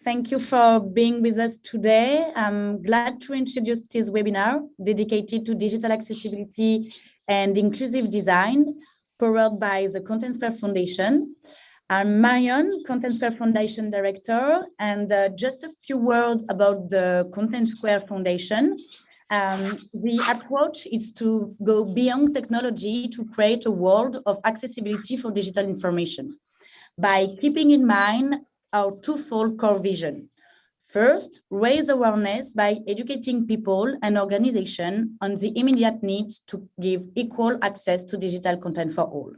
Thank you for being with us today. I'm glad to introduce this webinar dedicated to digital accessibility and inclusive design, powered by the Content Square Foundation. I'm Marion, Content Square Foundation Director, and just a few words about the Content Square Foundation. The approach is to go beyond technology to create a world of accessibility for digital information by keeping in mind our twofold core vision. First, raise awareness by educating people and organizations on the immediate need to give equal access to digital content for all.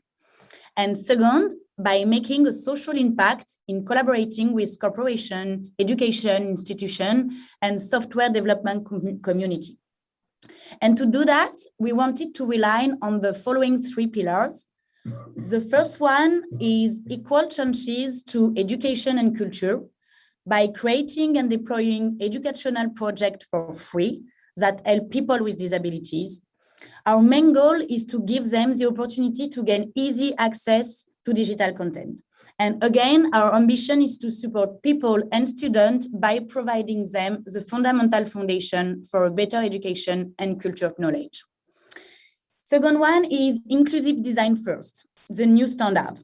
And second, by making a social impact in collaborating with corporation, education institution, and software development community. And to do that, we wanted to rely on the following three pillars. The first one is equal chances to education and culture by creating and deploying educational projects for free that help people with disabilities. Our main goal is to give them the opportunity to gain easy access to digital content. And again, our ambition is to support people and students by providing them the fundamental foundation for a better education and culture knowledge. Second one is inclusive design first, the new standard.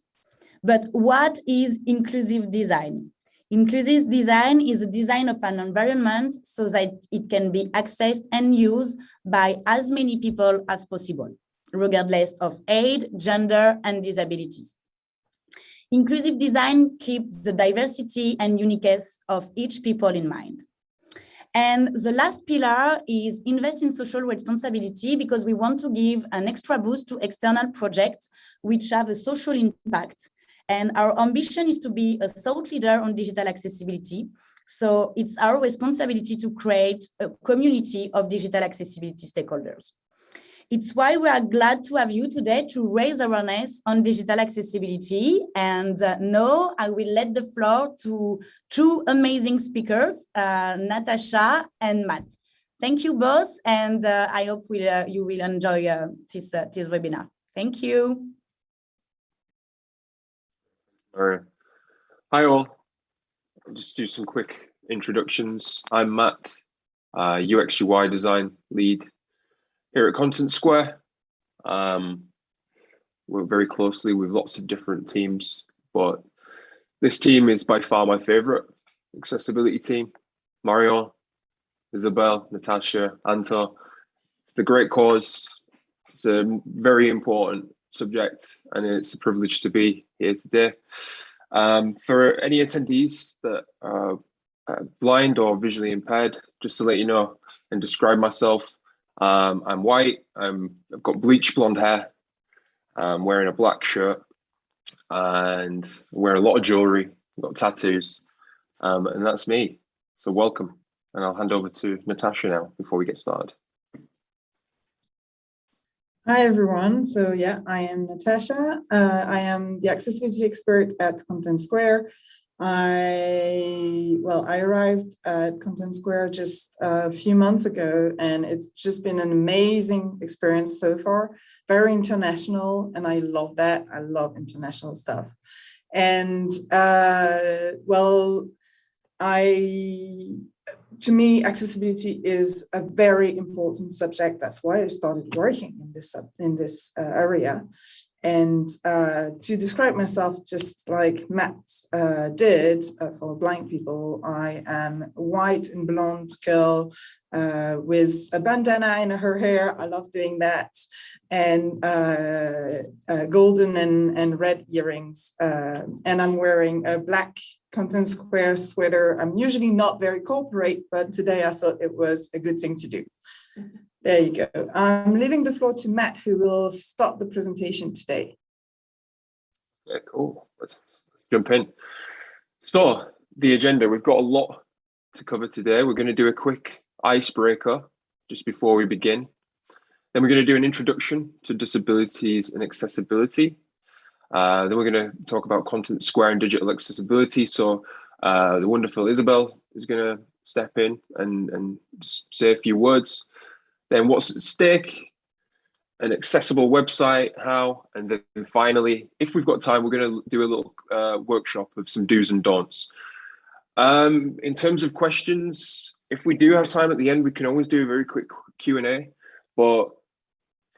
But what is inclusive design? Inclusive design is the design of an environment so that it can be accessed and used by as many people as possible, regardless of age, gender, and disabilities. Inclusive design keeps the diversity and uniqueness of each people in mind. And the last pillar is invest in social responsibility, because we want to give an extra boost to external projects which have a social impact. And our ambition is to be a thought leader on digital accessibility. So it's our responsibility to create a community of digital accessibility stakeholders. It's why we are glad to have you today to raise awareness on digital accessibility. And now I will let the floor to two amazing speakers, Natasha and Matt. Thank you both, and I hope you will enjoy this webinar. Thank you. All right. Hi all. I'll just do some quick introductions. I'm Matt, UX UI design lead here at Content Square. Work very closely with lots of different teams, but this team is by far my favorite accessibility team. Marion, Isabel, Natasha, Anto. It's the great cause. It's a very important subject, and it's a privilege to be here today. For any attendees that are blind or visually impaired, just to let you know and describe myself, I'm white, I've got bleach blonde hair, I'm wearing a black shirt, and I wear a lot of jewelry, I've got tattoos, and that's me. So welcome, and I'll hand over to Natasha now before we get started. Hi everyone, so yeah, I am Natasha. I am the accessibility expert at Content Square. I arrived at Content Square just a few months ago, and it's just been an amazing experience so far. Very international, and I love that. I love international stuff. And to me, accessibility is a very important subject. That's why I started working in this area. And to describe myself, just like Matt did, for blind people, I am a white and blonde girl with a bandana in her hair. I love doing that. And golden and red earrings. And I'm wearing a black Content Square sweater. I'm usually not very corporate, but today I thought it was a good thing to do. There you go. I'm leaving the floor to Matt, who will start the presentation today. Yeah, cool. Let's jump in. So the agenda, we've got a lot to cover today. We're going to do a quick icebreaker just before we begin. Then we're going to do an introduction to disabilities and accessibility. Then we're going to talk about Content Square and digital accessibility. So the wonderful Isabel is going to step in and just say a few words. Then what's at stake, an accessible website, how, and then finally, if we've got time, we're going to do a little workshop of some do's and don'ts. In terms of questions, if we do have time at the end, we can always do a very quick Q&A. But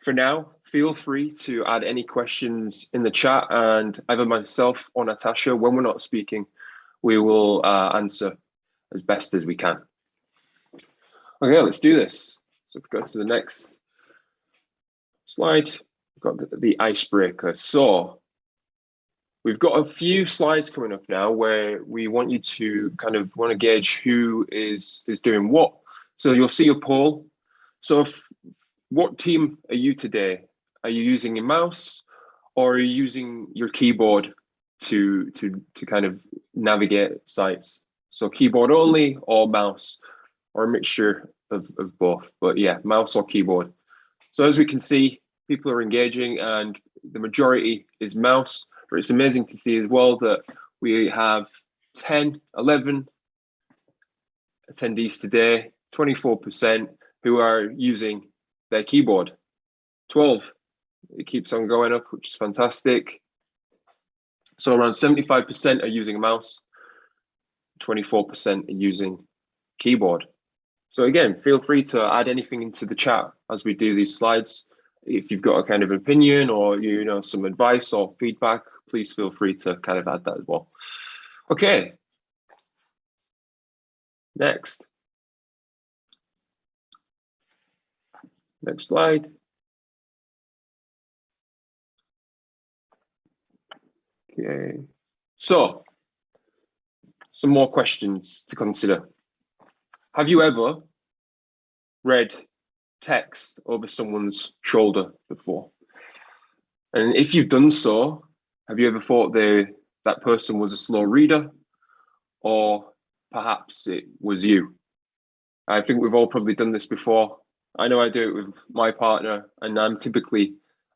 for now, feel free to add any questions in the chat, and either myself or Natasha, when we're not speaking, we will answer as best as we can. Okay, let's do this. So if we go to the next slide, we've got the icebreaker. So we've got a few slides coming up now where we want you to kind of want to gauge who is doing what. So you'll see a poll. So what team are you today? Are you using your mouse or are you using your keyboard to kind of navigate sites? So keyboard only or mouse, or a mixture of both, but yeah, mouse or keyboard. So as we can see, people are engaging and the majority is mouse, but it's amazing to see as well that we have 11 attendees today, 24% who are using their keyboard. 12, it keeps on going up, which is fantastic. So around 75% are using a mouse, 24% are using keyboard. So again, feel free to add anything into the chat as we do these slides. If you've got a kind of opinion or some advice or feedback, please feel free to kind of add that as well. Okay. Next slide. Okay. So some more questions to consider. Have you ever read text over someone's shoulder before? And if you've done so, have you ever thought that person was a slow reader, or perhaps it was you? I think we've all probably done this before. I know I do it with my partner, and I'm typically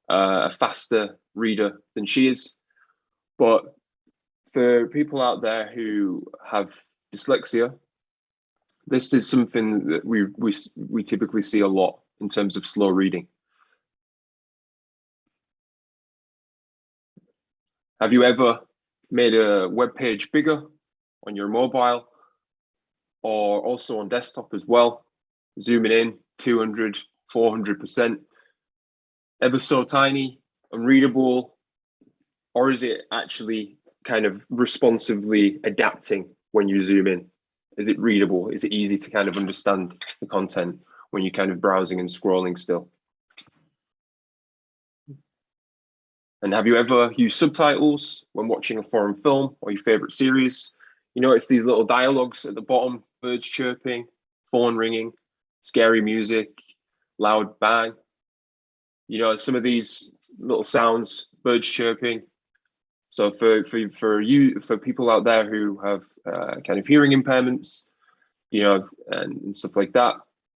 a faster reader than she is. But for people out there who have dyslexia, this is something that we typically see a lot in terms of slow reading. Have you ever made a web page bigger on your mobile or also on desktop as well, zooming in 200, 400%, ever so tiny, unreadable, or is it actually kind of responsively adapting when you zoom in? Is it readable? Is it easy to kind of understand the content when you're kind of browsing and scrolling still? And have you ever used subtitles when watching a foreign film or your favorite series? You know, it's these little dialogues at the bottom, birds chirping, phone ringing, scary music, loud bang. You know, some of these little sounds, birds chirping. So for people out there who have kind of hearing impairments, you know, and stuff like that,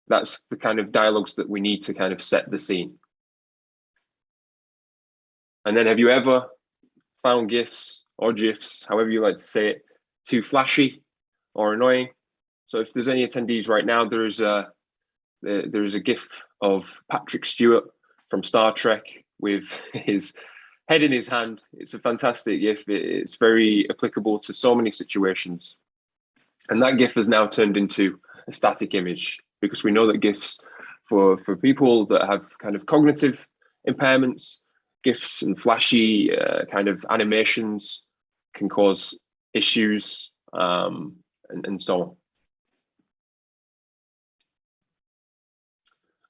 that's the kind of dialogues that we need to kind of set the scene. And then have you ever found GIFs or GIFs, however you like to say it, too flashy or annoying? So if there's any attendees right now, there's a GIF of Patrick Stewart from Star Trek with his head in his hand. It's a fantastic GIF. It's very applicable to so many situations. And that GIF has now turned into a static image, because we know that GIFs for people that have kind of cognitive impairments, GIFs and flashy kind of animations can cause issues and so on.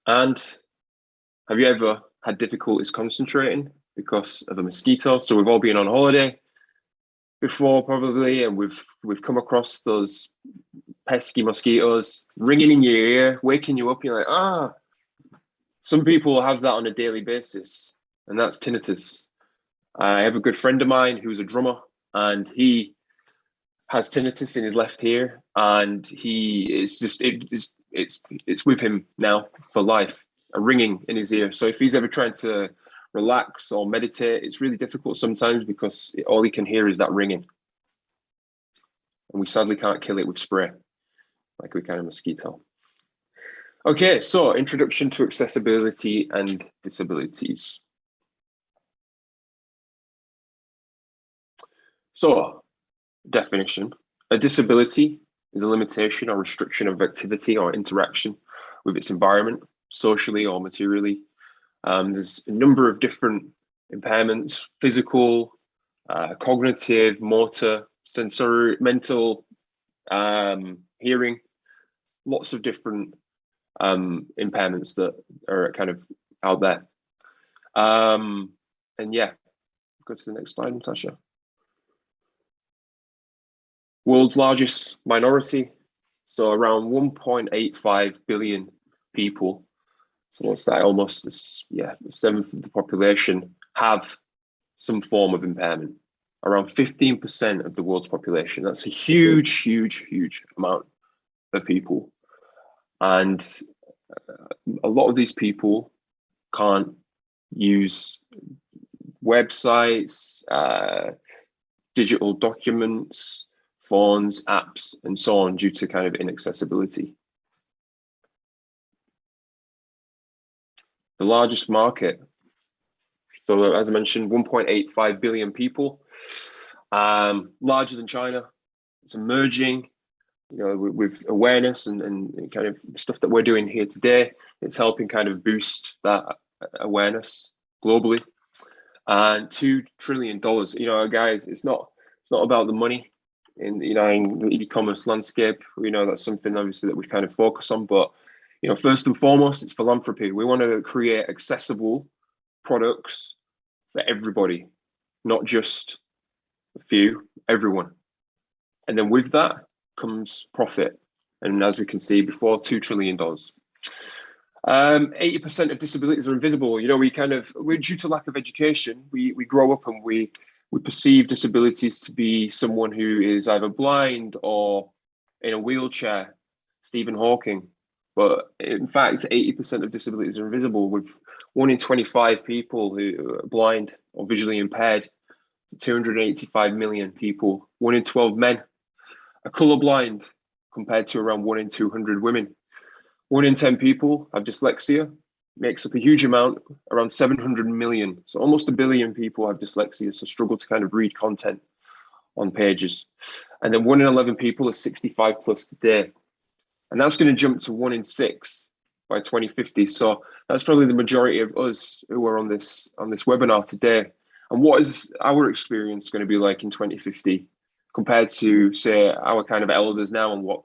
And have you ever had difficulties concentrating because of a mosquito? So we've all been on holiday before probably, and we've come across those pesky mosquitoes ringing in your ear, waking you up. You're like, ah. Some people have that on a daily basis, and that's tinnitus. I have a good friend of mine who's a drummer, and he has tinnitus in his left ear, and it's with him now for life, a ringing in his ear. So if he's ever trying to relax or meditate, it's really difficult sometimes because all he can hear is that ringing. And we sadly can't kill it with spray like we can a mosquito. Okay, so introduction to accessibility and disabilities. So, definition. A disability is a limitation or restriction of activity or interaction with its environment, socially or materially. There's a number of different impairments: physical, cognitive, motor, sensory, mental, hearing, lots of different impairments that are kind of out there. And yeah, go to the next slide, Natasha. World's largest minority, so around 1.85 billion people. So what's that? Almost, a seventh of the population have some form of impairment. Around 15% of the world's population. That's a huge, huge, huge amount of people. And a lot of these people can't use websites, digital documents, phones, apps, and so on due to kind of inaccessibility. The largest market, so as I mentioned, 1.85 billion people, larger than China. It's emerging, you know, with awareness and kind of the stuff that we're doing here today. It's helping kind of boost that awareness globally. And $2 trillion. You know, guys, it's not about the money in the e-commerce landscape. We know that's something obviously that we kind of focus on, but you know, first and foremost, it's philanthropy. We want to create accessible products for everybody, not just a few, everyone. And then with that comes profit. And as we can see before, $2 trillion. 80% of disabilities are invisible. You know, we're due to lack of education. We grow up and we perceive disabilities to be someone who is either blind or in a wheelchair, Stephen Hawking. But in fact, 80% of disabilities are invisible, with 1 in 25 people who are blind or visually impaired, 285 million people. 1 in 12 men are colorblind, compared to around 1 in 200 women. 1 in 10 people have dyslexia, makes up a huge amount, around 700 million. So almost 1 billion people have dyslexia, so struggle to kind of read content on pages. And then 1 in 11 people are 65 plus today. And that's going to jump to 1 in 6 by 2050. So that's probably the majority of us who are on this webinar today. And what is our experience going to be like in 2050 compared to, say, our kind of elders now and what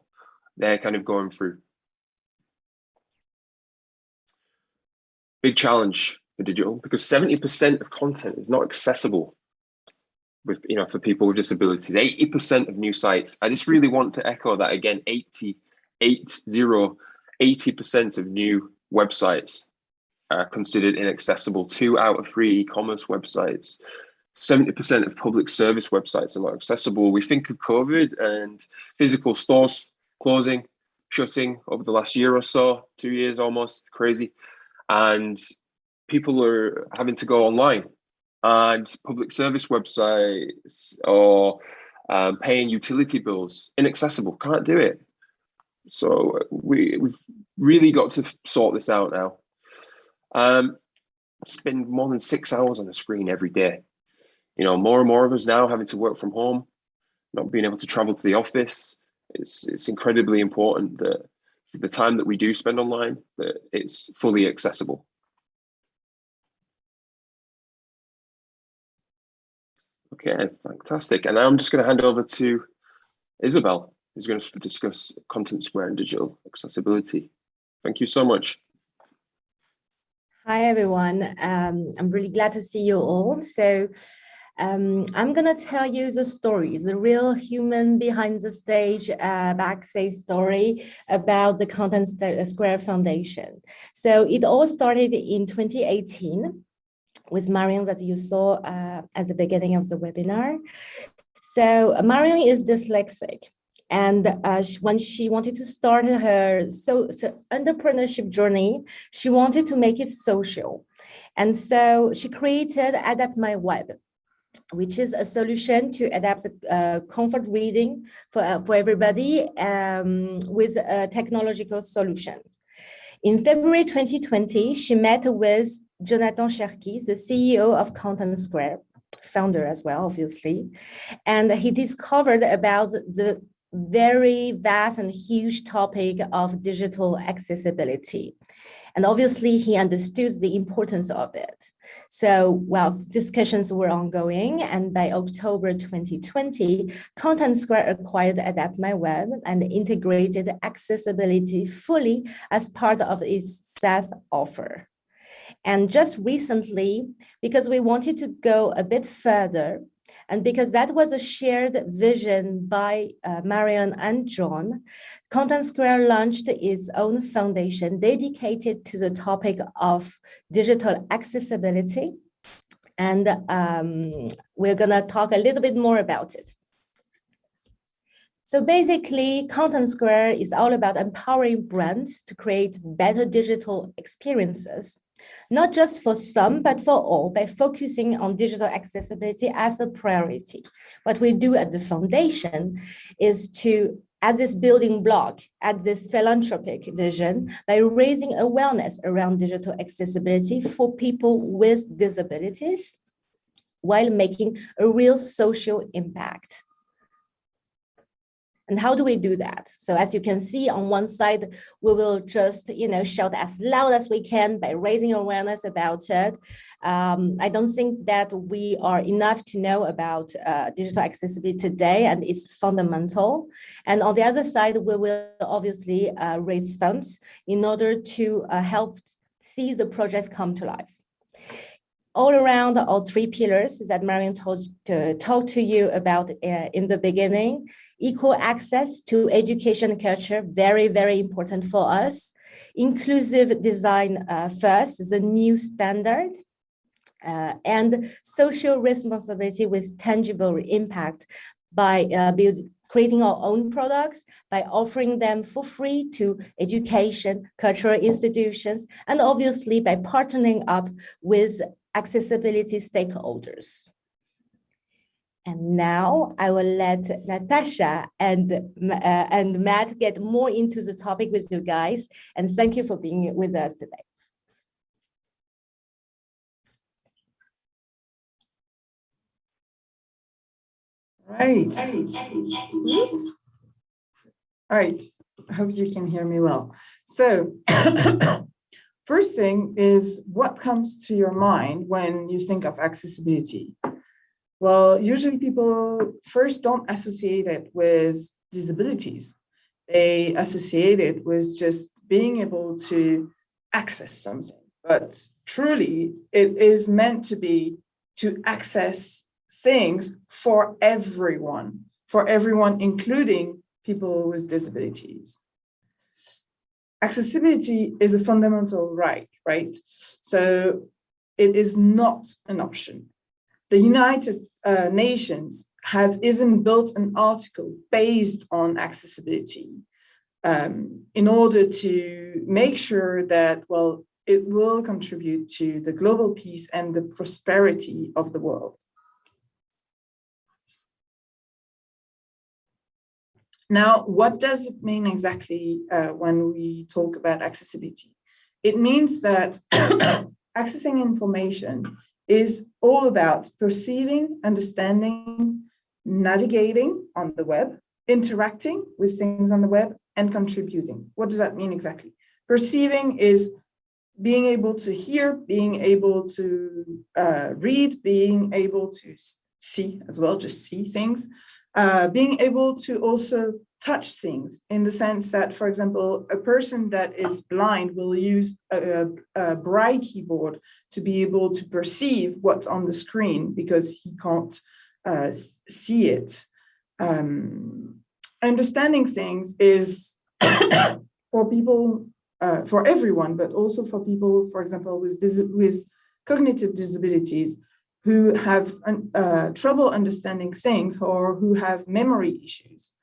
they're kind of going through? Big challenge for digital, because 70% of content is not accessible with, you know, for people with disabilities. 80% of new sites. I just really want to echo that again. 80% of new websites are considered inaccessible. 2 out of 3 e-commerce websites. 70% of public service websites are not accessible. We think of COVID and physical stores closing, shutting over the last year or so, 2 years almost, crazy. And people are having to go online, and public service websites or paying utility bills, inaccessible, can't do it. So we've really got to sort this out now. Spend more than 6 hours on a screen every day. You know, more and more of us now having to work from home, not being able to travel to the office. It's incredibly important that the time that we do spend online, that it's fully accessible. Okay, fantastic. And now I'm just going to hand over to Isabel, who's going to discuss Content Square and digital accessibility. Thank you so much. Hi, everyone. I'm really glad to see you all. So I'm going to tell you the story, the real human behind the stage, backstage story about the Content Square Foundation. So it all started in 2018 with Marion that you saw at the beginning of the webinar. So Marion is dyslexic. And when she wanted to start her entrepreneurship journey, she wanted to make it social. And so she created Adapt My Web, which is a solution to adapt comfort reading for everybody with a technological solution. In February 2020, she met with Jonathan Cherki, the CEO of Content Square, founder as well, obviously. And he discovered about the very vast and huge topic of digital accessibility. And obviously, he understood the importance of it. So, well, discussions were ongoing, and by October 2020, Content Square acquired Adapt My Web and integrated accessibility fully as part of its SaaS offer. And just recently, because we wanted to go a bit further, and because that was a shared vision by Marion and John, Content Square launched its own foundation dedicated to the topic of digital accessibility. And we're going to talk a little bit more about it. So basically, Content Square is all about empowering brands to create better digital experiences, not just for some, but for all, by focusing on digital accessibility as a priority. What we do at the foundation is to add this building block, add this philanthropic vision by raising awareness around digital accessibility for people with disabilities while making a real social impact. And how do we do that? So as you can see on one side, we will just, shout as loud as we can by raising awareness about it. I don't think that we are enough to know about digital accessibility today, and it's fundamental. And on the other side, we will obviously raise funds in order to help see the projects come to life. All around all three pillars that Marion talked to you about in the beginning: equal access to education culture, very, very important for us. Inclusive design first, the new standard. And social responsibility with tangible impact by creating our own products, by offering them for free to education, cultural institutions, and obviously by partnering up with accessibility stakeholders. And now I will let Natasha and Matt get more into the topic with you guys. And thank you for being with us today. Right. Oops. All right. I hope you can hear me well. So first thing is, what comes to your mind when you think of accessibility? Well, usually people first don't associate it with disabilities. They associate it with just being able to access something. But truly, it is meant to be to access things for everyone, including people with disabilities. Accessibility is a fundamental right? So it is not an option. The United Nations have even built an article based on accessibility in order to make sure that, well, it will contribute to the global peace and the prosperity of the world. Now, what does it mean exactly when we talk about accessibility? It means that accessing information is all about perceiving, understanding, navigating on the web, interacting with things on the web, and contributing. What does that mean exactly? Perceiving is being able to hear, being able to read, being able to see as well, just see things, being able to also touch things in the sense that, for example, a person that is blind will use a braille keyboard to be able to perceive what's on the screen because he can't see it. Understanding things is for people, for everyone, but also for people, for example, with cognitive disabilities, who have trouble understanding things or who have memory issues.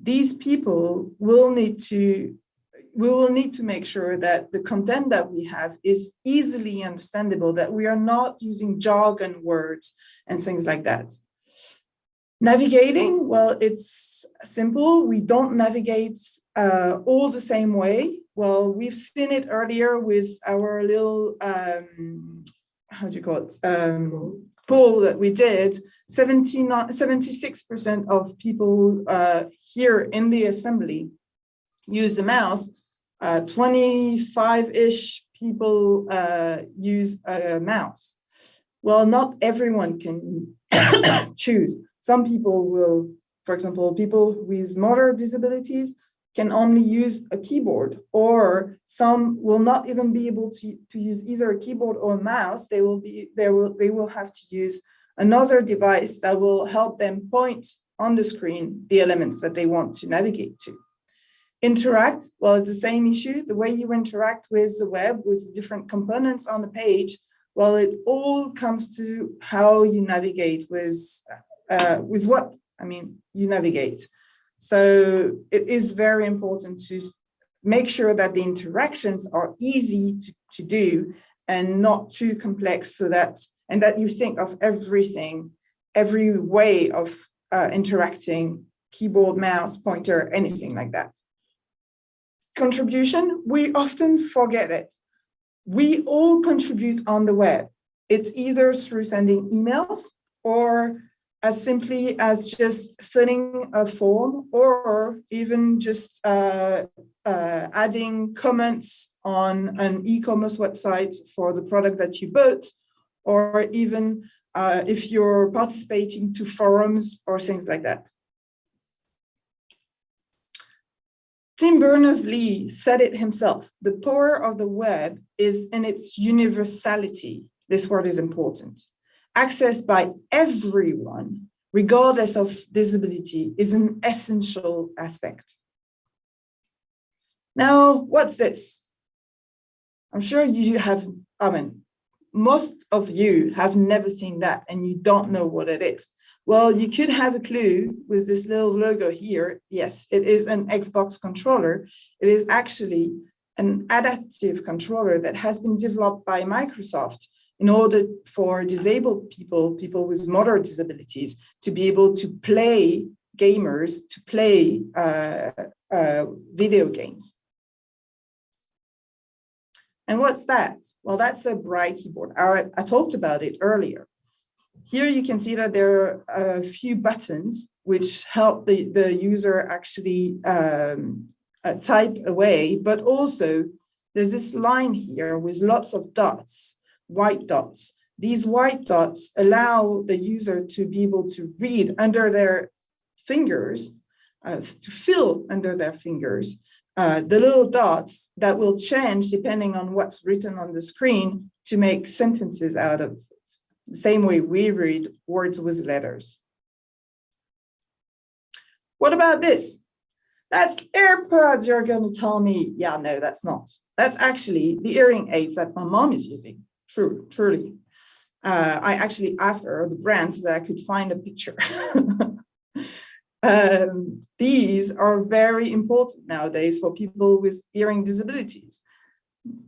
These people we will need to make sure that the content that we have is easily understandable, that we are not using jargon words and things like that. Navigating, well, it's simple. We don't navigate all the same way. Well, we've seen it earlier with our little, how do you call it, poll that we did, 76% of people here in the assembly use the mouse. 25-ish people use a mouse. Well, not everyone can choose. Some people will, for example, people with motor disabilities can only use a keyboard, or some will not even be able to use either a keyboard or a mouse. They will have to use another device that will help them point on the screen the elements that they want to navigate to. Interact, well, it's the same issue. The way you interact with the web, with different components on the page, well, it all comes to how you navigate with what, you navigate. So it is very important to make sure that the interactions are easy to do and not too complex, and that you think of everything, every way of interacting, keyboard, mouse, pointer, anything like that. Contribution, we often forget it. We all contribute on the web. It's either through sending emails or as simply as just filling a form, or even just adding comments on an e-commerce website for the product that you bought, or even if you're participating to forums or things like that. Tim Berners-Lee said it himself, the power of the web is in its universality. This word is important. Accessed by everyone, regardless of disability, is an essential aspect. Now, what's this? I'm sure you have, most of you have never seen that and you don't know what it is. Well, you could have a clue with this little logo here. Yes, it is an Xbox controller. It is actually an adaptive controller that has been developed by Microsoft in order for disabled people, people with motor disabilities, to be able to play gamers, to play video games. And what's that? Well, that's a Braille keyboard. I talked about it earlier. Here you can see that there are a few buttons which help the user actually type away, but also there's this line here with lots of dots, white dots. These white dots allow the user to be able to read under their fingers, to fill under their fingers, the little dots that will change depending on what's written on the screen to make sentences out of it. The same way we read words with letters. What about this? That's AirPods, you're going to tell me. Yeah, no, that's not. That's actually the hearing aids that my mom is using. Truly. I actually asked her the brand so that I could find a picture. These are very important nowadays for people with hearing disabilities.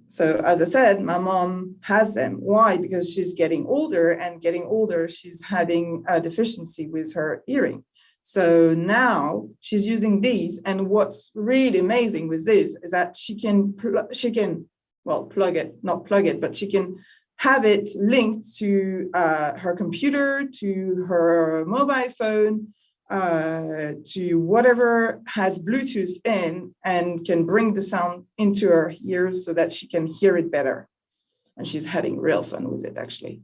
So as I said, my mom has them. Why? Because she's getting older, and getting older, she's having a deficiency with her hearing. So now she's using these. And what's really amazing with this is that she can plug it, not plug it, but she can have it linked to her computer, to her mobile phone, to whatever has Bluetooth in, and can bring the sound into her ears so that she can hear it better. And she's having real fun with it, actually.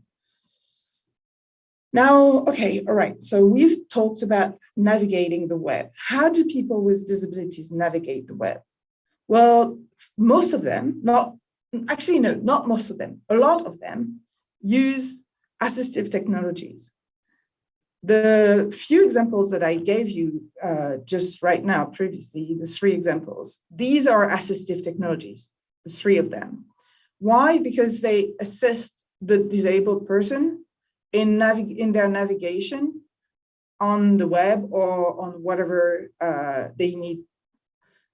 Now, okay, all right. So we've talked about navigating the web. How do people with disabilities navigate the web? Well, most of them, not most of them, a lot of them use assistive technologies. The few examples that I gave you just right now previously, the 3 examples, these are assistive technologies, the 3 of them. Why? Because they assist the disabled person in their navigation on the web or on whatever they need.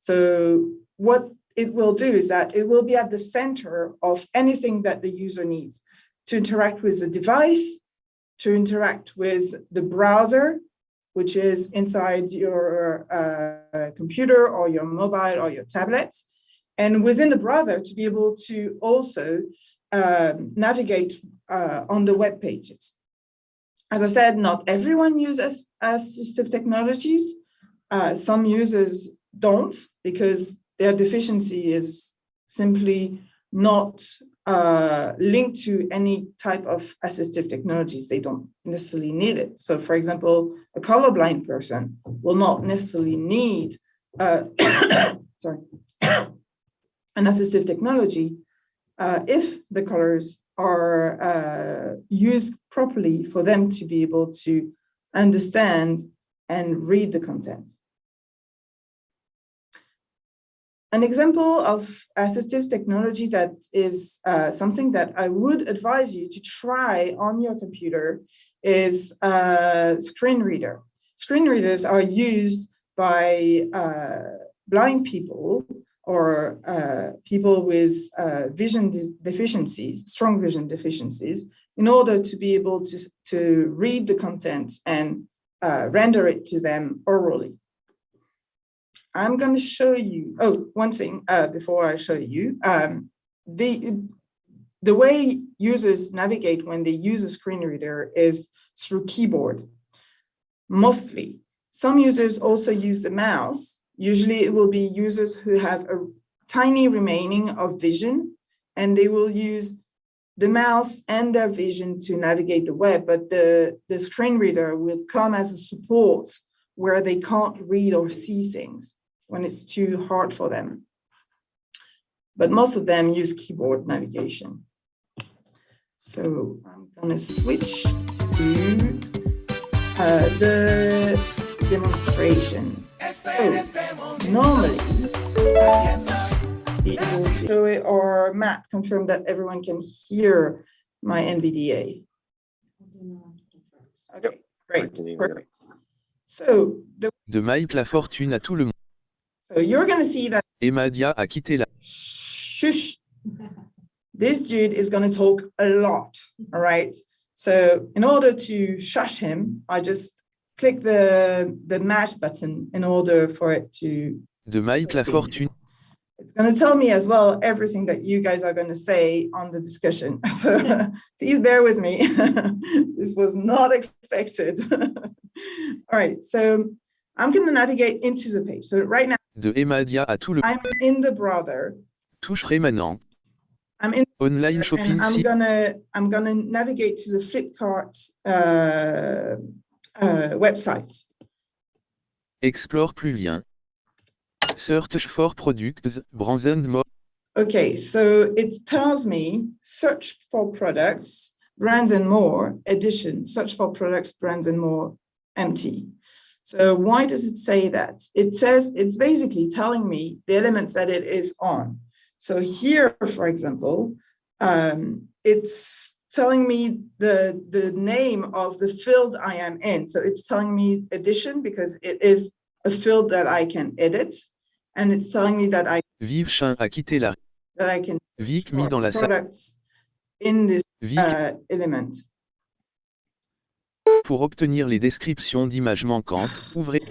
So what it will do is that it will be at the center of anything that the user needs to interact with the device, to interact with the browser, which is inside your computer or your mobile or your tablet, and within the browser to be able to also navigate on the web pages. As I said, not everyone uses assistive technologies. Some users don't because their deficiency is simply not linked to any type of assistive technologies. They don't necessarily need it. So for example, a colorblind person will not necessarily need sorry, an assistive technology if the colors are used properly for them to be able to understand and read the content. An example of assistive technology that is something that I would advise you to try on your computer is screen reader. Screen readers are used by blind people or people with vision deficiencies, strong vision deficiencies, in order to be able to read the content and render it to them orally. I'm going to show you, one thing before I show you. The way users navigate when they use a screen reader is through keyboard, mostly. Some users also use the mouse. Usually it will be users who have a tiny remaining of vision, and they will use the mouse and their vision to navigate the web, but the screen reader will come as a support where they can't read or see things when it's too hard for them. But most of them use keyboard navigation. So I'm gonna switch to the demonstration. So normally, be able to show it, or Matt confirm that everyone can hear my NVDA. Okay, great, perfect. So De Mike la fortune à tout le monde. So you're going to see that Emadia a quitté la. shush. This dude is going to talk a lot. All right. So in order to shush him, I just click the mash button in order for it to. De Mike la fortune. It's going to tell me as well everything that you guys are going to say on the discussion. So please bear with me. This was not expected. All right. So I'm going to navigate into the page. So right now, De Emadia à tout le. I'm in the browser. Touche rémanente. I'm in Online shopping and I'm site. gonna navigate to the Flipkart website. Explore plus lien. Search for products, brands and more. Okay, so it tells me search for products, brands and more, edition, search for products, brands and more, empty. So why does it say that? It says it's basically telling me the elements that it is on. So here, for example, it's telling me the name of the field I am in. So it's telling me edition because it is a field that I can edit. And it's telling me that I Vive chien a quitté la. can Vic mis dans la salle. products in this Vic. element. Pour obtenir les descriptions d'images manquantes, ouvrez.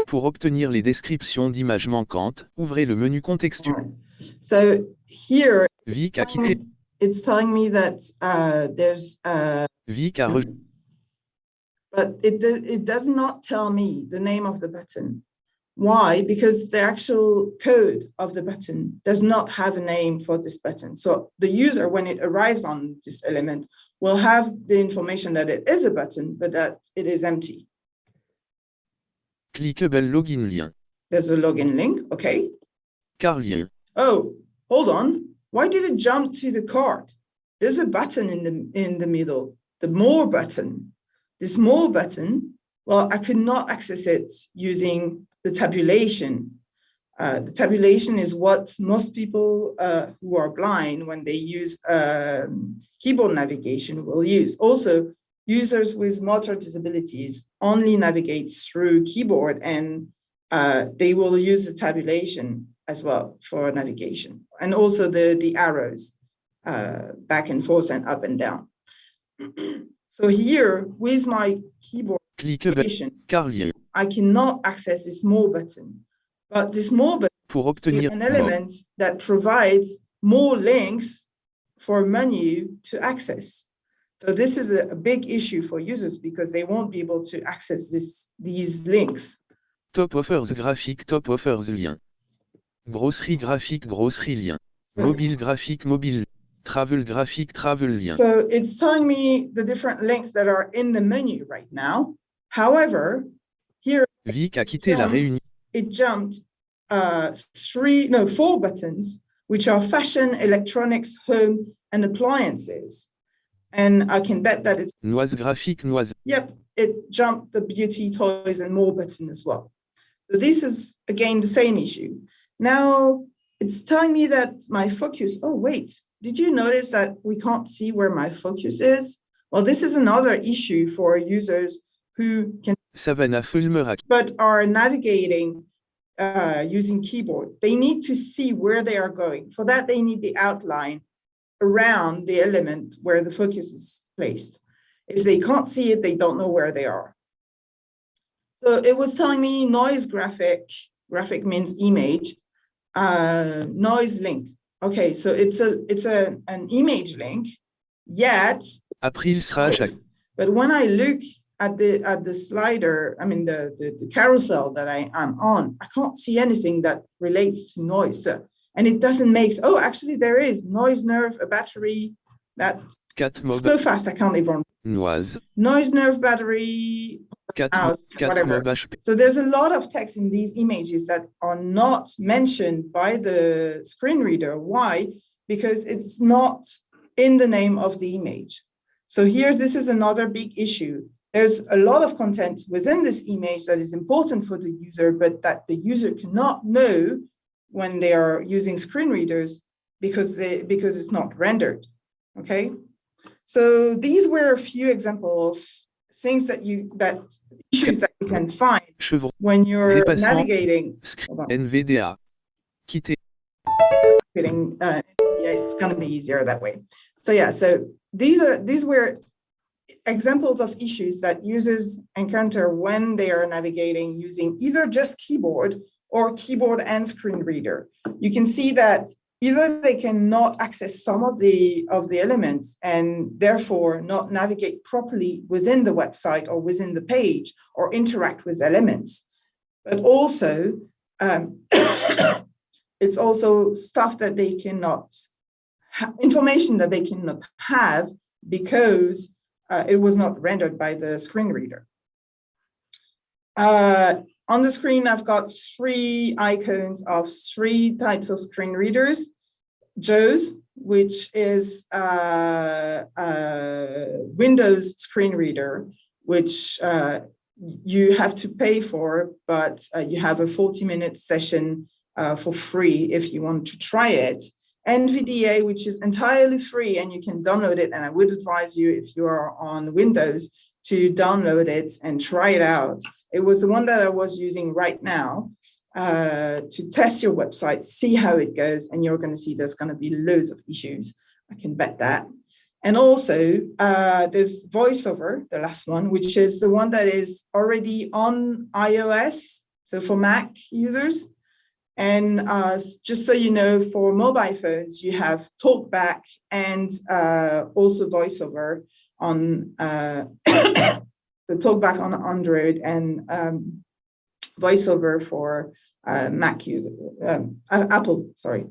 Pour obtenir les descriptions d'images manquantes, ouvrez le menu contextuel. Right. So here Vic a quitté. it's telling me that there's Vic a rejeté. but it does not tell me the name of the button. Why? Because the actual code of the button does not have a name for this button. So the user, when it arrives on this element, will have the information that it is a button, but that it is empty. Cliquable login lien. There's a login link, okay. Car lien. Oh, hold on. Why did it jump to the cart? There's a button in the middle, the more button. This more button, well, I could not access it using the tabulation. The tabulation is what most people who are blind, when they use keyboard navigation, will use. Also, users with motor disabilities only navigate through keyboard, and they will use the tabulation as well for navigation, and also the arrows back and forth and up and down. So here, with my keyboard navigation, Car lien. I cannot access this more button, but this more button Pour is obtenir. an element that provides more links for a menu to access. So this is a big issue for users because they won't be able to access these links. Top offers graphique, top offers lien. Grosserie graphique, grosserie lien. Mobile graphique, mobile. Travel graphique, travel lien. So it's telling me the different links that are in the menu right now. However, here Vic a quitté la réunion. it jumped 4 buttons, which are fashion, electronics, home, and appliances. And I can bet that it's Noise graphique, noise. Yep, it jumped the beauty, toys, and more button as well. So this is, again, the same issue. Now, it's telling me that my focus, oh, wait, did you notice that we can't see where my focus is? Well, this is another issue for users who can, Savannah Fulmer but are navigating using keyboard. They need to see where they are going. For that, they need the outline around the element where the focus is placed. If they can't see it, they don't know where they are. So it was telling me noise graphic means image, noise link. Okay, so it's an image link, yet, April sera but when I look at the slider, I mean the carousel that I am on, I can't see anything that relates to noise. And it doesn't make, oh, actually there is noise nerve, a battery, that so fast I can't even. Noise. Noise nerve, battery, mouse, whatever. So there's a lot of text in these images that are not mentioned by the screen reader. Why? Because it's not in the name of the image. So here, this is another big issue. There's a lot of content within this image that is important for the user, but that the user cannot know when they are using screen readers because it's not rendered. Okay, so these were a few examples of things that issues that you can find when you're navigating. NVDA. Quitter. Yeah, it's going to be easier that way. So yeah, so these were examples of issues that users encounter when they are navigating using either just keyboard or keyboard and screen reader. You can see that either they cannot access some of the elements and therefore not navigate properly within the website or within the page or interact with elements, but also it's also stuff that they cannot, information that they cannot have because it was not rendered by the screen reader. On the screen, I've got 3 icons of 3 types of screen readers. JAWS, which is a Windows screen reader, which you have to pay for, but you have a 40-minute session for free if you want to try it. NVDA, which is entirely free and you can download it. And I would advise you, if you are on Windows, to download it and try it out. It was the one that I was using right now to test your website, see how it goes, and you're going to see there's going to be loads of issues. I can bet that. And also, there's VoiceOver, the last one, which is the one that is already on iOS, so for Mac users. And just so you know, for mobile phones, you have Talkback and also VoiceOver on the Talkback on Android and VoiceOver for Mac user, Apple, sorry.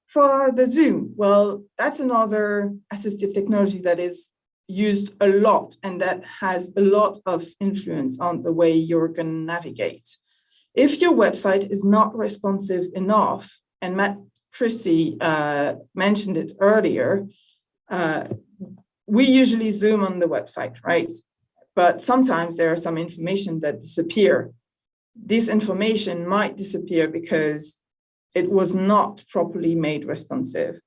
For the Zoom, well, that's another assistive technology that is used a lot and that has a lot of influence on the way you're going to navigate. If your website is not responsive enough, and Matt Christie mentioned it earlier, we usually zoom on the website, right? But sometimes there are some information that disappear. This information might disappear because it was not properly made responsive.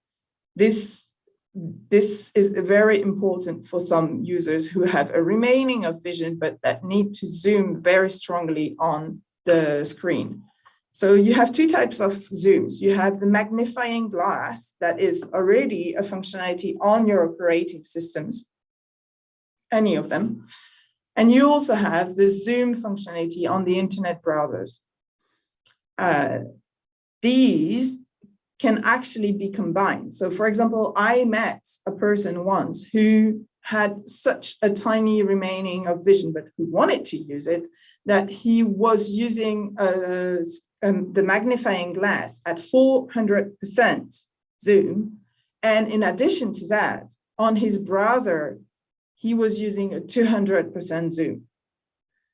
This is very important for some users who have a remaining of vision, but that need to zoom very strongly on the screen. So you have 2 types of zooms. You have the magnifying glass that is already a functionality on your operating systems, any of them. And you also have the zoom functionality on the internet browsers. These can actually be combined. So for example, I met a person once who had such a tiny remaining of vision, but who wanted to use it, that he was using the magnifying glass at 400% zoom. And in addition to that, on his browser, he was using a 200% zoom.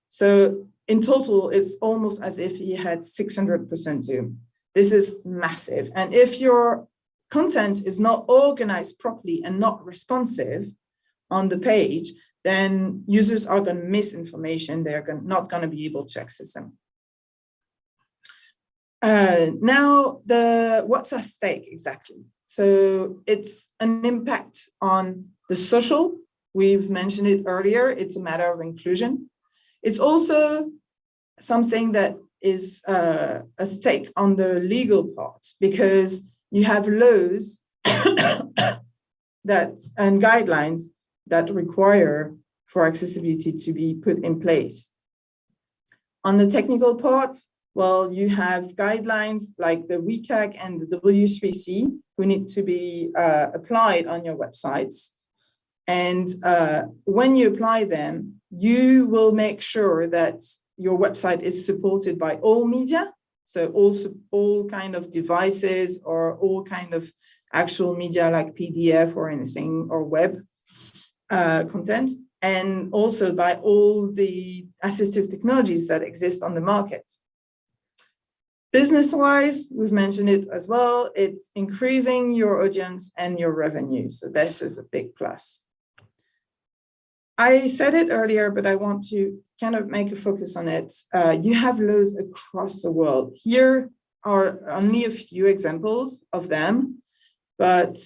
So in total, it's almost as if he had 600% zoom. This is massive. And if your content is not organized properly and not responsive on the page, then users are going to miss information. They're not going to be able to access them. Now, what's at stake exactly? So it's an impact on the social. We've mentioned it earlier. It's a matter of inclusion. It's also something that is a stake on the legal part, because you have laws and guidelines that require for accessibility to be put in place. On the technical part, well, you have guidelines like the WCAG and the W3C who need to be applied on your websites. And when you apply them, you will make sure that your website is supported by all media, so also all kind of devices or all kind of actual media like PDF or anything or web content, and also by all the assistive technologies that exist on the market. Business-wise, we've mentioned it as well, it's increasing your audience and your revenue. So this is a big plus. I said it earlier, but I want to kind of make a focus on it. You have laws across the world. Here are only a few examples of them, but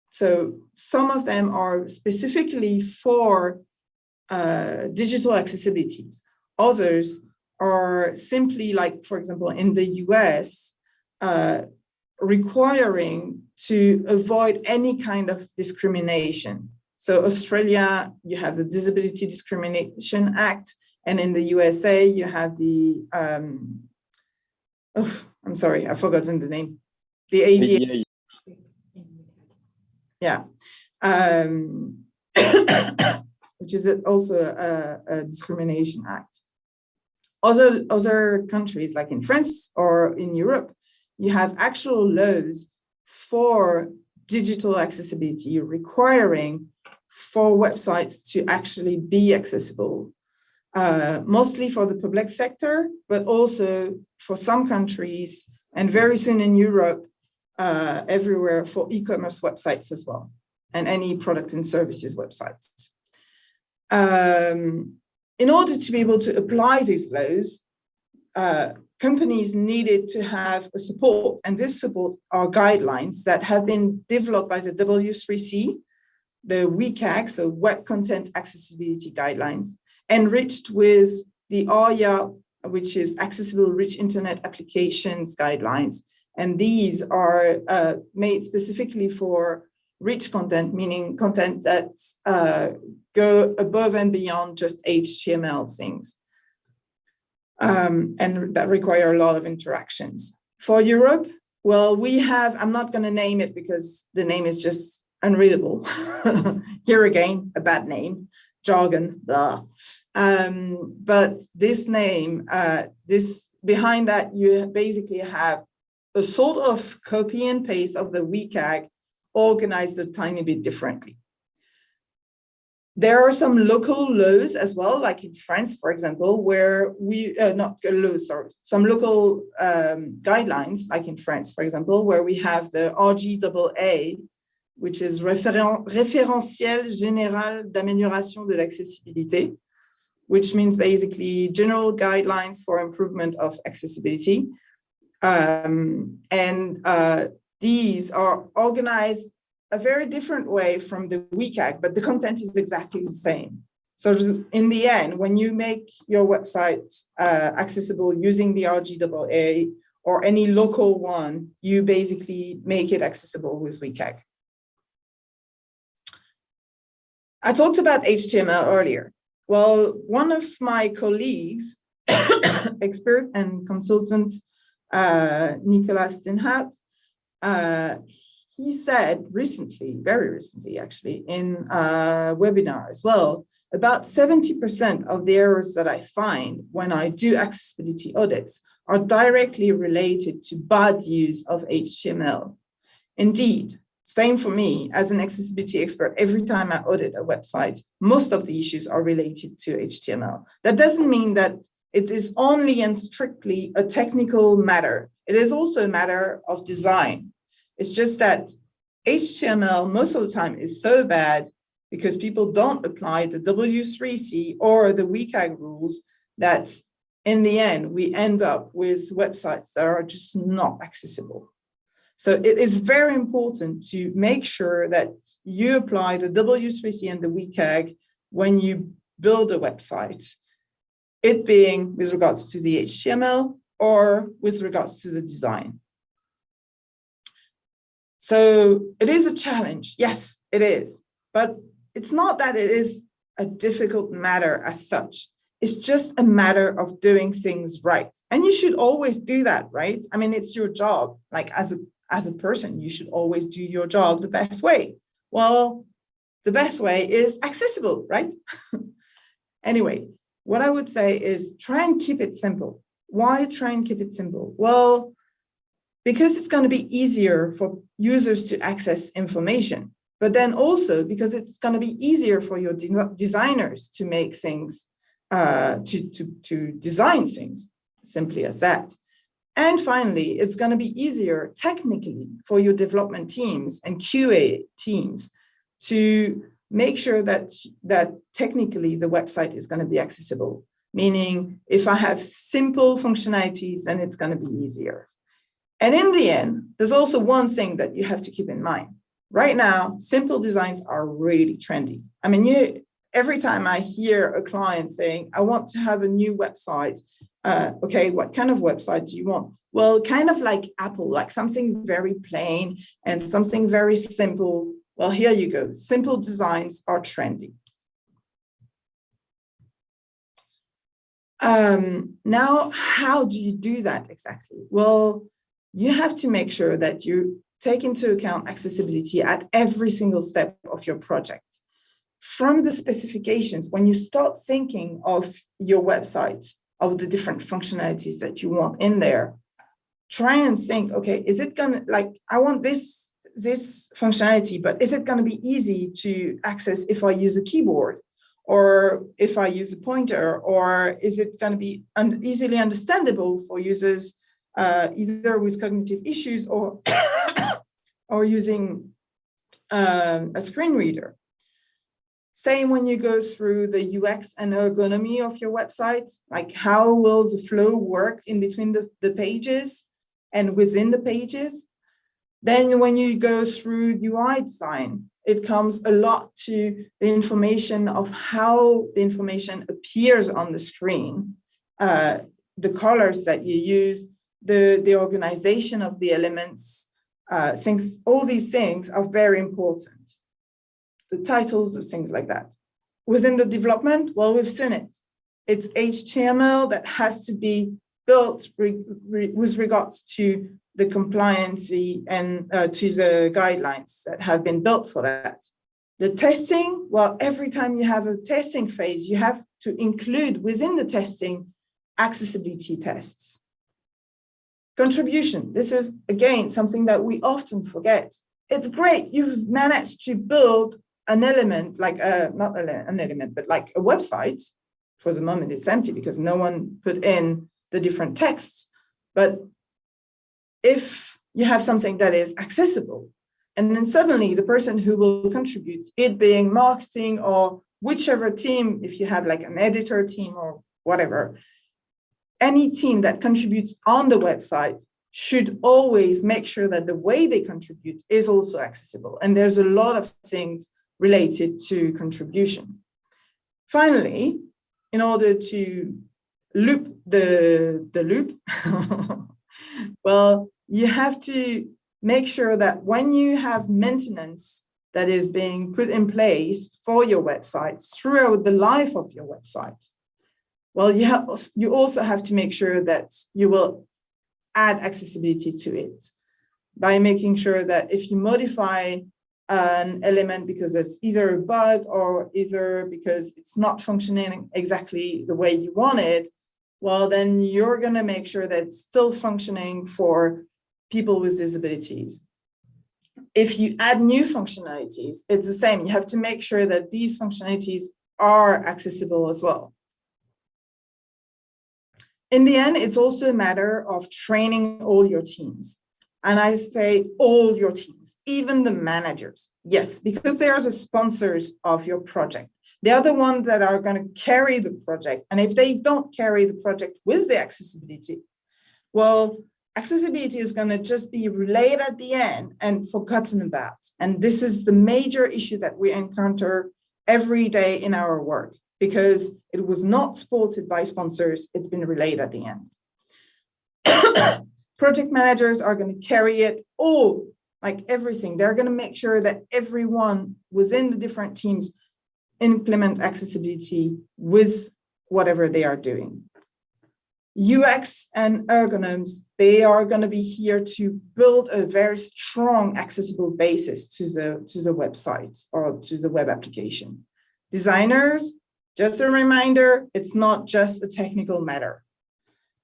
so some of them are specifically for digital accessibilities. Others are simply like, for example, in the US, requiring to avoid any kind of discrimination. So Australia, you have the Disability Discrimination Act, and in the USA, you have the, I'm sorry, I've forgotten the name, the ADA. Yeah, which is also a discrimination act. Other countries, like in France or in Europe, you have actual laws for digital accessibility requiring for websites to actually be accessible, mostly for the public sector, but also for some countries, and very soon in Europe, everywhere for e-commerce websites as well, and any product and services websites. In order to be able to apply these laws, companies needed to have a support, and this support are guidelines that have been developed by the W3C, the WCAG, so Web Content Accessibility Guidelines, enriched with the ARIA, which is Accessible Rich Internet Applications Guidelines. And these are made specifically for rich content, meaning content that go above and beyond just HTML things, and that require a lot of interactions. For Europe, well, we have, I'm not going to name it because the name is just unreadable. Here again, a bad name, jargon, blah. But this name, behind that, you basically have a sort of copy and paste of the WCAG organized a tiny bit differently. There are some local laws as well, like in France, for example, where we, not laws, sorry, some local guidelines, like in France, for example, where we have the RGAA, which is Référentiel Général d'Amélioration de l'Accessibilité, which means basically general guidelines for improvement of accessibility. These are organized a very different way from the WCAG, but the content is exactly the same. So in the end, when you make your website accessible using the RGAA or any local one, you basically make it accessible with WCAG. I talked about HTML earlier. Well, one of my colleagues, expert and consultant Nicolas Tinhat, he said recently, very recently actually, in a webinar as well, about 70% of the errors that I find when I do accessibility audits are directly related to bad use of HTML. Indeed, same for me as an accessibility expert, every time I audit a website, most of the issues are related to HTML. That doesn't mean that it is only and strictly a technical matter. It is also a matter of design. It's just that HTML most of the time is so bad because people don't apply the W3C or the WCAG rules that in the end, we end up with websites that are just not accessible. So it is very important to make sure that you apply the W3C and the WCAG when you build a website, it being with regards to the HTML or with regards to the design. So it is a challenge. Yes, it is. But it's not that it is a difficult matter as such. It's just a matter of doing things right. And you should always do that, right? I mean, it's your job. Like as a person, you should always do your job the best way. Well, the best way is accessible, right? Anyway, what I would say is try and keep it simple. Why try and keep it simple? Well, because it's going to be easier for users to access information, but then also because it's going to be easier for your designers to make things, to design things, simply as that. And finally, it's going to be easier technically for your development teams and QA teams to make sure that technically the website is going to be accessible. Meaning, if I have simple functionalities, then it's going to be easier. And in the end, there's also one thing that you have to keep in mind. Right now, simple designs are really trendy. I mean, every time I hear a client saying, I want to have a new website, okay, what kind of website do you want? Well, kind of like Apple, like something very plain and something very simple. Well, here you go. Simple designs are trendy. Now, how do you do that exactly? Well, you have to make sure that you take into account accessibility at every single step of your project. From the specifications, when you start thinking of your website, of the different functionalities that you want in there, try and think, okay, is it gonna, like, I want this functionality, but is it gonna be easy to access if I use a keyboard? Or if I use a pointer, or is it going to be easily understandable for users either with cognitive issues or, or using a screen reader? Same when you go through the UX and ergonomy of your website, like how will the flow work in between the pages and within the pages? Then when you go through UI design, it comes a lot to the information of how the information appears on the screen, the colors that you use, the organization of the elements, things, all these things are very important. The titles, things like that. Within the development, well, we've seen it. It's HTML that has to be built with regards to the compliancy and to the guidelines that have been built for that. The testing, well, every time you have a testing phase, you have to include within the testing accessibility tests. Contribution, this is again something that we often forget. It's great, you've managed to build an element, like not an element, but like a website. For the moment it's empty because no one put in the different texts. But if you have something that is accessible, and then suddenly the person who will contribute, it being marketing or whichever team, if you have like an editor team or whatever, any team that contributes on the website should always make sure that the way they contribute is also accessible. And there's a lot of things related to contribution. Finally, in order to loop the loop, well, you have to make sure that when you have maintenance that is being put in place for your website throughout the life of your website, well, you also have to make sure that you will add accessibility to it by making sure that if you modify an element because there's either a bug or either because it's not functioning exactly the way you want it, well, then you're going to make sure that it's still functioning for people with disabilities. If you add new functionalities, it's the same. You have to make sure that these functionalities are accessible as well. In the end, it's also a matter of training all your teams. And I say all your teams, even the managers. Yes, because they are the sponsors of your project. They are the ones that are going to carry the project. And if they don't carry the project with the accessibility, well, accessibility is going to just be relayed at the end and forgotten about. And this is the major issue that we encounter every day in our work, because it was not supported by sponsors. It's been relayed at the end. Project managers are going to carry it all, like everything. They're going to make sure that everyone within the different teams implement accessibility with whatever they are doing. UX and ergonomics, they are going to be here to build a very strong accessible basis to the website or to the web application. Designers, just a reminder, it's not just a technical matter.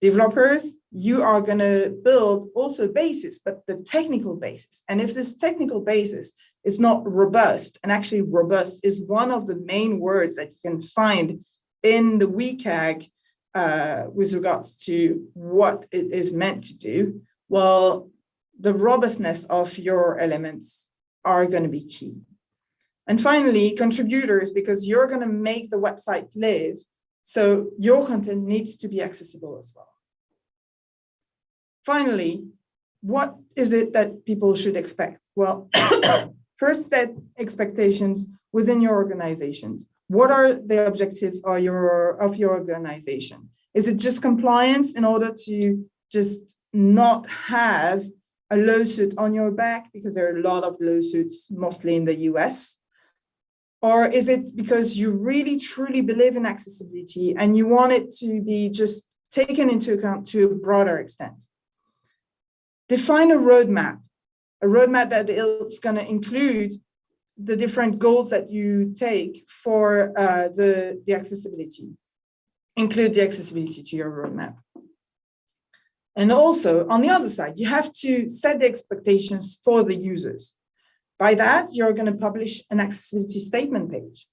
Developers, you are going to build also basis, but the technical basis. And if this technical basis is not robust, and actually robust is one of the main words that you can find in the WCAG with regards to what it is meant to do, well, the robustness of your elements are going to be key. And finally, contributors, because you're going to make the website live, so your content needs to be accessible as well. Finally, what is it that people should expect? Well, first set expectations within your organizations. What are the objectives of your organization? Is it just compliance in order to just not have a lawsuit on your back? Because there are a lot of lawsuits, mostly in the US. Or is it because you really truly believe in accessibility and you want it to be just taken into account to a broader extent? Define a roadmap that is going to include the different goals that you take for the accessibility. Include the accessibility to your roadmap. And also, on the other side, you have to set the expectations for the users. By that, you're going to publish an accessibility statement page.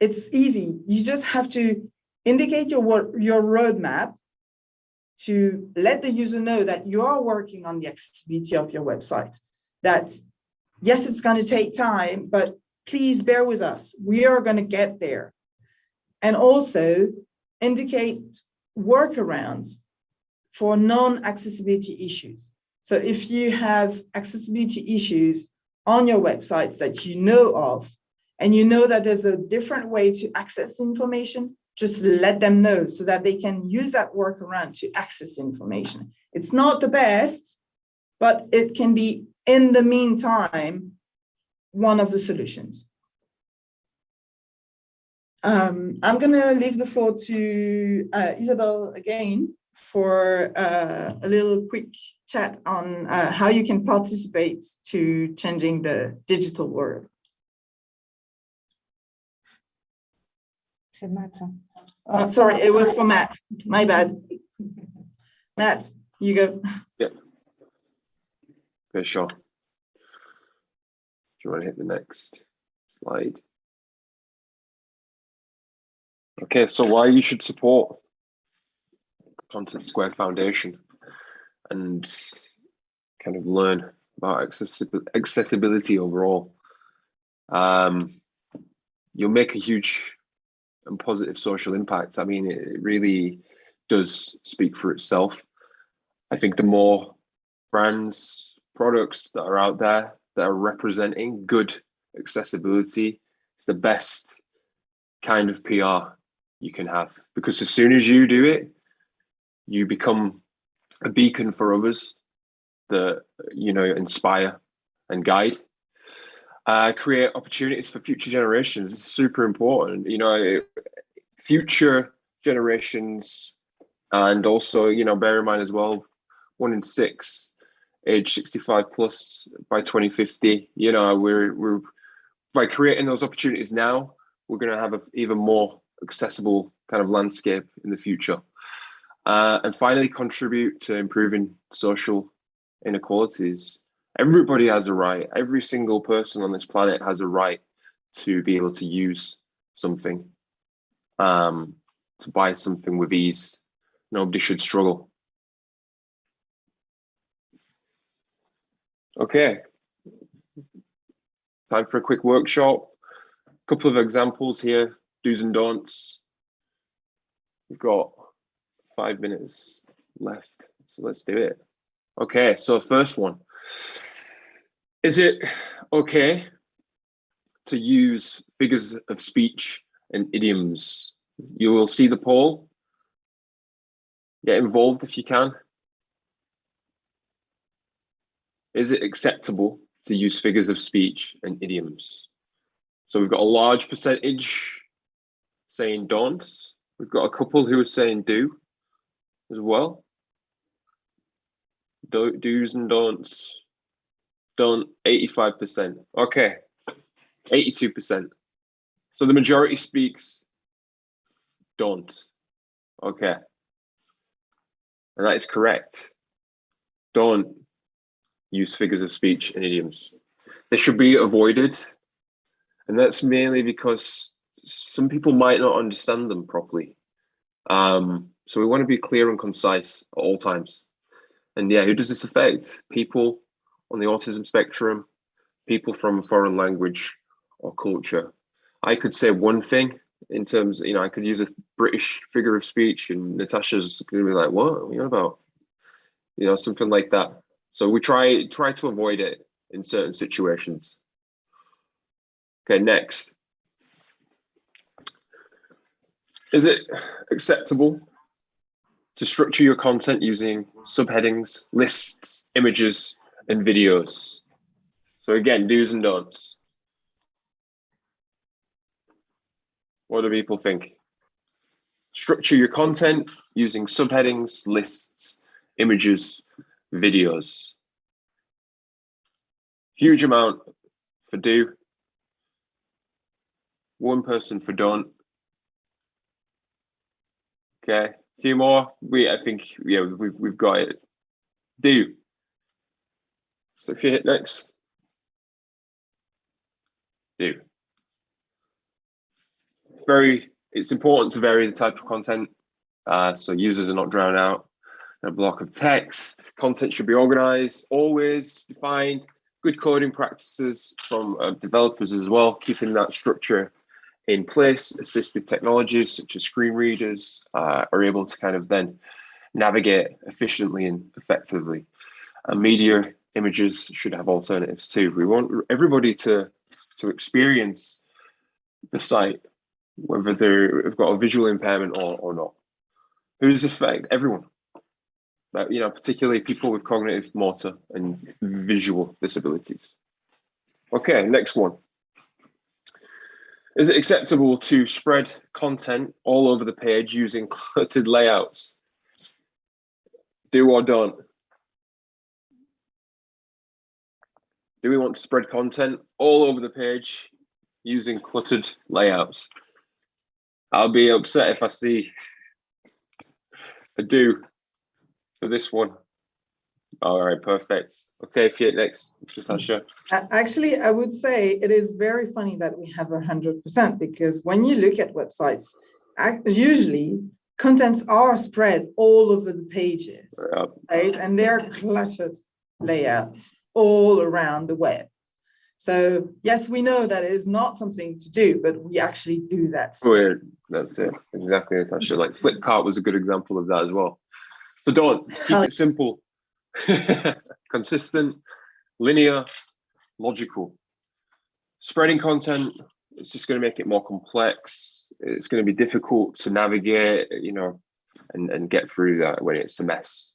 It's easy. You just have to indicate your roadmap to let the user know that you are working on the accessibility of your website. That, yes, it's going to take time, but please bear with us. We are going to get there. And also indicate workarounds for non-accessibility issues. So if you have accessibility issues on your websites that you know of, and you know that there's a different way to access information, just let them know so that they can use that workaround to access information. It's not the best, but it can be, in the meantime, one of the solutions. I'm going to leave the floor to Isabel again for a little quick chat on how you can participate to changing the digital world. Oh, sorry, it was for Matt. My bad. Matt, you go. Yeah. Okay, sure. Do you want to hit the next slide? Okay, so why you should support Content Square Foundation and kind of learn about accessibility overall. You'll make a huge and positive social impact. I mean, it really does speak for itself. I think the more brands, products that are out there that are representing good accessibility, it's the best kind of PR you can have, because as soon as you do it, you become a beacon for others that, you know, inspire and guide. Create opportunities for future generations. It's super important, you know, future generations, and also, you know, bear in mind as well, 1 in 6 age 65 plus by 2050. You know, we're by creating those opportunities now, we're going to have an even more accessible kind of landscape in the future. And finally, contribute to improving social inequalities. Everybody has a right. Every single person on this planet has a right to be able to use something, to buy something with ease. Nobody should struggle. Okay, time for a quick workshop. A couple of examples here, do's and don'ts. We've got 5 minutes left, so let's do it. Okay, so first one. Is it okay to use figures of speech and idioms? You will see the poll. Get involved if you can. Is it acceptable to use figures of speech and idioms? So we've got a large percentage saying don't. We've got a couple who are saying do as well. Do's and don'ts. Don't, 85%. Okay, 82%. So the majority speaks don't. Okay. And that is correct. Don't use figures of speech and idioms. They should be avoided. And that's mainly because some people might not understand them properly. So we want to be clear and concise at all times. And yeah, who does this affect? People on the autism spectrum, people from a foreign language or culture. I could say one thing in terms, you know, I could use a British figure of speech and Natasha's gonna be like, what are you on about? You know, something like that. So we try to avoid it in certain situations. Okay, next. Is it acceptable to structure your content using subheadings, lists, images, and videos? So again, do's and don'ts. What do people think? Structure your content using subheadings, lists, images, videos. Huge amount for do. One person for don't. Okay, a few more. I think yeah, we've got it. Do. So if you hit next, do. It's important to vary the type of content, so users are not drowned out in a block of text. Content should be organized, always defined. Good coding practices from developers as well, keeping that structure in place. Assistive technologies such as screen readers are able to kind of then navigate efficiently and effectively. Media images should have alternatives too. We want everybody to experience the site, whether they've got a visual impairment or not. Who does this affect? Everyone. But, you know, particularly people with cognitive, motor, and visual disabilities. Okay, next one. Is it acceptable to spread content all over the page using cluttered layouts? Do or don't? Do we want to spread content all over the page using cluttered layouts? I'll be upset if I see a do for this one. All right, perfect. Okay, if you hit next, Natasha. Actually, I would say it is very funny that we have 100% because when you look at websites, usually contents are spread all over the pages, right? And they're cluttered layouts all around the web. So yes, we know that it is not something to do, but we actually do that. That's it, exactly, Natasha. Like Flipkart was a good example of that as well. So don't, keep it simple, consistent, linear, logical. Spreading content, it's just going to make it more complex. It's going to be difficult to navigate, you know, and get through that when it's a mess.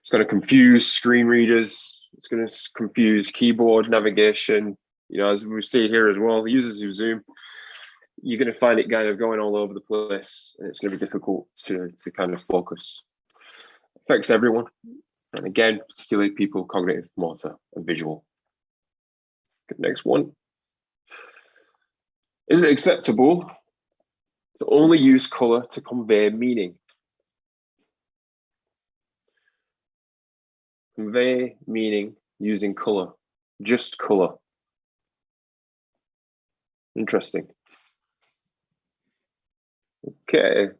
It's going to confuse screen readers. It's going to confuse keyboard navigation. You know, as we see here as well, users who Zoom, you're going to find it kind of going all over the place, and it's going to be difficult to kind of focus. Affects everyone. And again, particularly people cognitive, motor, and visual. Good, next one. Is it acceptable to only use color to convey meaning? Convey meaning using color, just color. Interesting. Okay.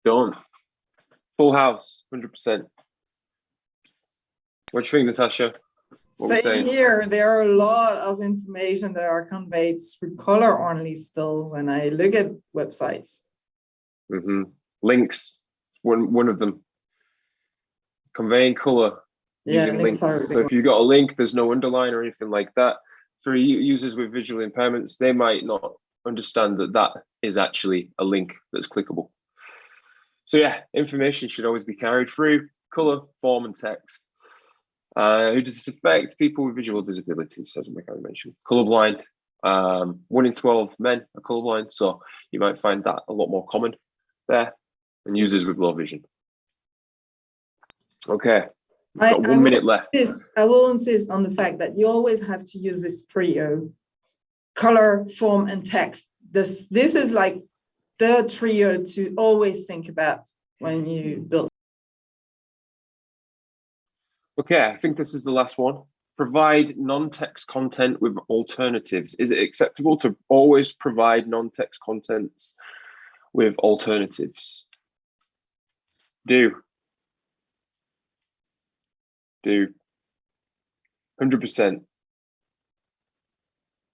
Done. Full house, 100%. What do you think, Natasha? What we Same saying? here. There are a lot of information that are conveyed through color only still when I look at websites. Links, one of them. Conveying color using links. So if you've got a link, there's no underline or anything like that. For users with visual impairments, they might not understand that that is actually a link that's clickable. So yeah, information should always be carried through color, form, and text. Who does this affect? People with visual disabilities, as I mentioned. Colorblind. 1 in 12 men are colorblind, so you might find that a lot more common there. And users with low vision. Okay, we've got 1 minute left. I will insist on the fact that you always have to use this trio: color, form, and text. This is like the trio to always think about when you build. Okay, I think this is the last one. Provide non-text content with alternatives. Is it acceptable to always provide non-text contents with alternatives? Do. 100%.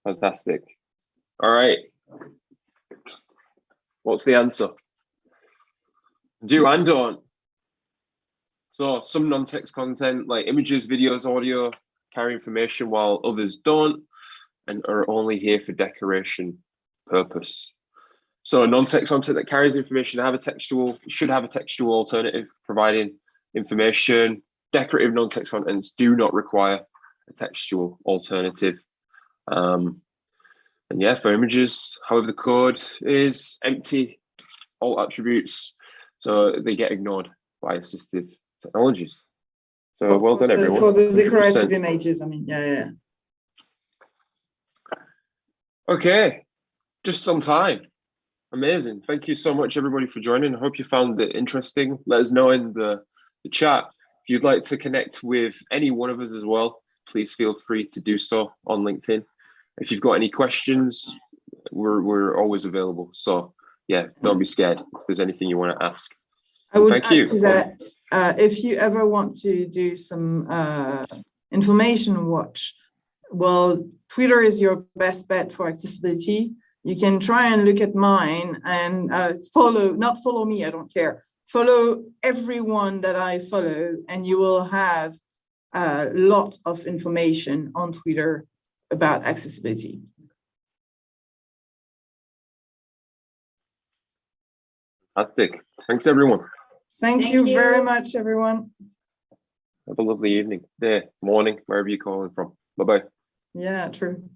Fantastic. All right. What's the answer? Do and don't. So some non-text content like images, videos, audio carry information while others don't and are only here for decoration purpose. So non-text content that carries information should have a textual alternative providing information. Decorative non-text contents do not require a textual alternative. And yeah, for images, however, the code is empty, all attributes, so they get ignored by assistive technologies. So well done, everyone. For the 100%. decorative images, I mean, yeah. Okay, just on time. Amazing. Thank you so much, everybody, for joining. I hope you found it interesting. Let us know in the chat. If you'd like to connect with any one of us as well, please feel free to do so on LinkedIn. If you've got any questions, we're always available. So yeah, don't be scared if there's anything you want to ask. I would add to that, if you ever want to do some information watch, well, Twitter is your best bet for accessibility. You can try and look at mine and not follow me, I don't care. Follow everyone that I follow, and you will have a lot of information on Twitter about accessibility. Fantastic. Thanks, everyone. Thank you very much, everyone. Have a lovely evening, day, morning, wherever you're calling from. Bye-bye. Yeah, true.